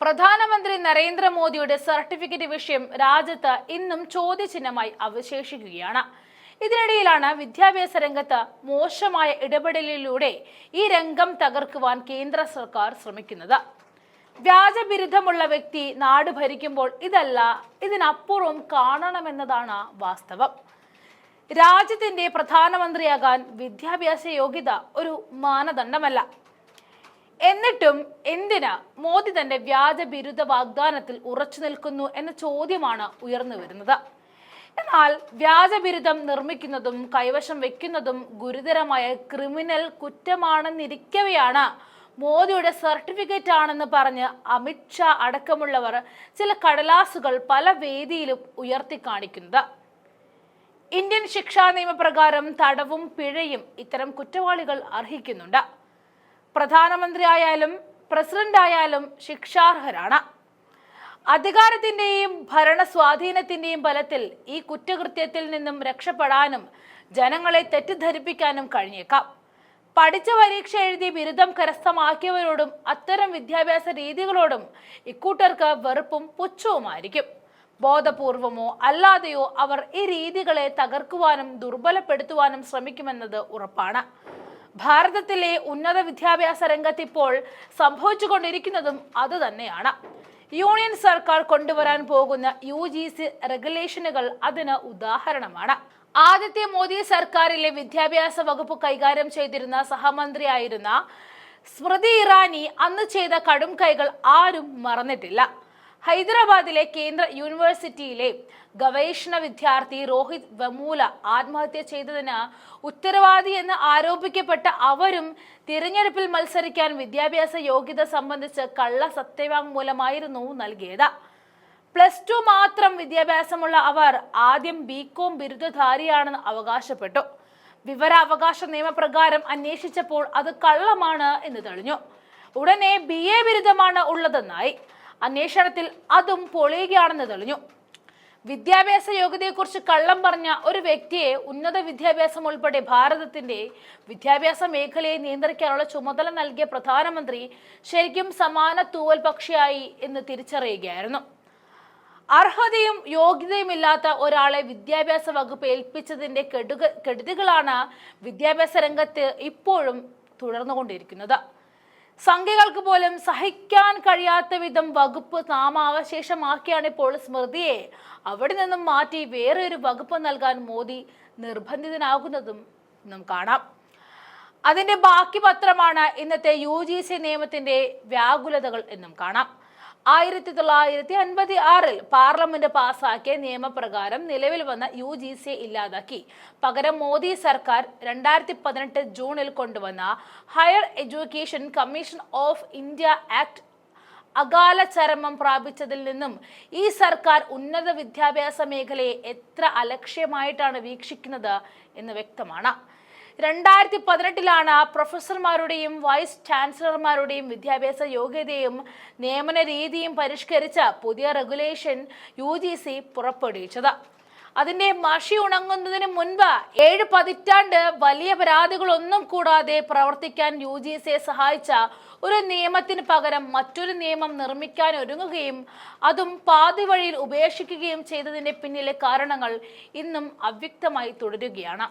പ്രധാനമന്ത്രി നരേന്ദ്രമോദിയുടെ സർട്ടിഫിക്കറ്റ് വിഷയം രാജ്യത്ത് ഇന്നും ചോദ്യചിഹ്നമായി അവശേഷിക്കുകയാണ്. ഇതിനിടയിലാണ് വിദ്യാഭ്യാസ രംഗത്ത് മോശമായ ഇടപെടലിലൂടെ ഈ രംഗം തകർക്കുവാൻ കേന്ദ്ര സർക്കാർ ശ്രമിക്കുന്നത്. വ്യാജ ബിരുദമുള്ള വ്യക്തി നാട് ഭരിക്കുമ്പോൾ ഇതല്ല, ഇതിനപ്പുറം കാണണമെന്നതാണ് വാസ്തവം. രാജ്യത്തിന്റെ പ്രധാനമന്ത്രിയാകാൻ വിദ്യാഭ്യാസ യോഗ്യത ഒരു മാനദണ്ഡമല്ല. എന്നിട്ടും എന്തിന് മോദി തന്റെ വ്യാജ ബിരുദ വാഗ്ദാനത്തിൽ ഉറച്ചു നിൽക്കുന്നു എന്ന ചോദ്യമാണ് ഉയർന്നു വരുന്നത്. എന്നാൽ വ്യാജ ബിരുദം നിർമ്മിക്കുന്നതും കൈവശം വെക്കുന്നതും ഗുരുതരമായ ക്രിമിനൽ കുറ്റമാണെന്നിരിക്കവെയാണ് മോദിയുടെ സർട്ടിഫിക്കറ്റ് ആണെന്ന് പറഞ്ഞ് അമിത്ഷാ അടക്കമുള്ളവർ ചില കടലാസുകൾ പല വേദിയിലും ഉയർത്തി കാണിക്കുന്നത്. ഇന്ത്യൻ ശിക്ഷാ നിയമപ്രകാരം തടവും പിഴയും ഇത്തരം കുറ്റവാളികൾ അർഹിക്കുന്നുണ്ട്. പ്രധാനമന്ത്രി ആയാലും പ്രസിഡന്റ് ആയാലും ശിക്ഷാർഹരാണ്. അധികാരത്തിന്റെയും ഭരണ സ്വാധീനത്തിന്റെയും ബലത്തിൽ ഈ കുറ്റകൃത്യത്തിൽ നിന്നും രക്ഷപ്പെടാനും ജനങ്ങളെ തെറ്റിദ്ധരിപ്പിക്കാനും കഴിഞ്ഞേക്കാം. പഠിച്ച പരീക്ഷ എഴുതി ബിരുദം കരസ്ഥമാക്കിയവരോടും അത്തരം വിദ്യാഭ്യാസ രീതികളോടും ഇക്കൂട്ടർക്ക് വെറുപ്പും പുച്ഛവുമായിരിക്കും. ബോധപൂർവമോ അല്ലാതെയോ അവർ ഈ രീതികളെ തകർക്കുവാനും ദുർബലപ്പെടുത്തുവാനും ശ്രമിക്കുമെന്നത് ഉറപ്പാണ്. ഭാരതത്തിലെ ഉന്നത വിദ്യാഭ്യാസ രംഗത്ത് ഇപ്പോൾ സംഭവിച്ചുകൊണ്ടിരിക്കുന്നതും അത് തന്നെയാണ്. യൂണിയൻ സർക്കാർ കൊണ്ടുവരാൻ പോകുന്ന UGC റെഗുലേഷനുകൾ അതിന് ഉദാഹരണമാണ്. ആദ്യത്തെ മോദി സർക്കാരിലെ വിദ്യാഭ്യാസ വകുപ്പ് കൈകാര്യം ചെയ്തിരുന്ന സഹമന്ത്രിയായിരുന്ന സ്മൃതി ഇറാനി അന്ന് ചെയ്ത കടും കൈകൾ ആരും മറന്നിട്ടില്ല. ഹൈദരാബാദിലെ കേന്ദ്ര യൂണിവേഴ്സിറ്റിയിലെ ഗവേഷണ വിദ്യാർത്ഥി രോഹിത് വെമുല ആത്മഹത്യ ചെയ്തതിന് ഉത്തരവാദി എന്ന് ആരോപിക്കപ്പെട്ട അവരും തിരഞ്ഞെടുപ്പിൽ മത്സരിക്കാൻ വിദ്യാഭ്യാസ യോഗ്യത സംബന്ധിച്ച് കള്ള സത്യവാങ്മൂലമായിരുന്നു നൽകിയത്. +2 മാത്രം വിദ്യാഭ്യാസമുള്ള അവർ ആദ്യം BCom ബിരുദധാരിയാണെന്ന് അവകാശപ്പെട്ടു. വിവരാവകാശ നിയമപ്രകാരം അന്വേഷിച്ചപ്പോൾ അത് കള്ളമാണ് എന്ന് തെളിഞ്ഞു. ഉടനെ BA ബിരുദമാണ് ഉള്ളതെന്നായി. അന്വേഷണത്തിൽ അതും പൊളിയുകയാണെന്ന് തെളിഞ്ഞു. വിദ്യാഭ്യാസ യോഗ്യതയെക്കുറിച്ച് കള്ളം പറഞ്ഞ ഒരു വ്യക്തിയെ ഉന്നത വിദ്യാഭ്യാസം ഉൾപ്പെടെ ഭാരതത്തിന്റെ വിദ്യാഭ്യാസ മേഖലയെ നിയന്ത്രിക്കാനുള്ള ചുമതല നൽകിയ പ്രധാനമന്ത്രി ശരിക്കും സമാന തൂവൽ പക്ഷിയായി എന്ന് തിരിച്ചറിയുകയായിരുന്നു. അർഹതയും യോഗ്യതയുമില്ലാത്ത ഒരാളെ വിദ്യാഭ്യാസ വകുപ്പ് ഏൽപ്പിച്ചതിന്റെ കെടുതികളാണ് വിദ്യാഭ്യാസ രംഗത്ത് ഇപ്പോഴും തുടർന്നുകൊണ്ടിരിക്കുന്നത്. സംഖ്യകൾക്ക് പോലും സഹിക്കാൻ കഴിയാത്ത വിധം വകുപ്പ് നാമാവശേഷമാക്കിയാണ് ഇപ്പോൾ സ്മൃതിയെ അവിടെ നിന്നും മാറ്റി വേറെ ഒരു വകുപ്പ് നൽകാൻ മോദി നിർബന്ധിതനാകുന്നതും നാം കാണാം. അതിന്റെ ബാക്കി പത്രമാണ് ഇന്നത്തെ UGC നിയമത്തിന്റെ വ്യാകുലതകൾ എന്നും കാണാം. 1956 പാർലമെന്റ് പാസാക്കിയ നിയമപ്രകാരം നിലവിൽ വന്ന UGC ഇല്ലാതാക്കി പകരം മോദി സർക്കാർ 2018 ജൂണിൽ കൊണ്ടുവന്ന higher education commission of India act അകാല ചരമം പ്രാപിച്ചതിൽ നിന്നും ഈ സർക്കാർ ഉന്നത വിദ്യാഭ്യാസ മേഖലയെ എത്ര അലക്ഷ്യമായിട്ടാണ് വീക്ഷിക്കുന്നത് എന്ന് വ്യക്തമാണ്. 2018 പ്രൊഫസർമാരുടെയും വൈസ് ചാൻസലർമാരുടെയും വിദ്യാഭ്യാസ യോഗ്യതയും നിയമന രീതിയും പരിഷ്കരിച്ച പുതിയ റെഗുലേഷൻ UGC പുറപ്പെടുവിച്ചത്. അതിന്റെ മഷി ഉണങ്ങുന്നതിന് മുൻപ് 7 പതിറ്റാണ്ട് വലിയ പരാതികളൊന്നും കൂടാതെ പ്രവർത്തിക്കാൻ UGCയെ സഹായിച്ച ഒരു നിയമത്തിന് പകരം മറ്റൊരു നിയമം നിർമ്മിക്കാൻ ഒരുങ്ങുകയും അതും പാതി വഴിയിൽ ഉപേക്ഷിക്കുകയും ചെയ്തതിന്റെ പിന്നിലെ കാരണങ്ങൾ ഇന്നും അവ്യക്തമായി തുടരുകയാണ്.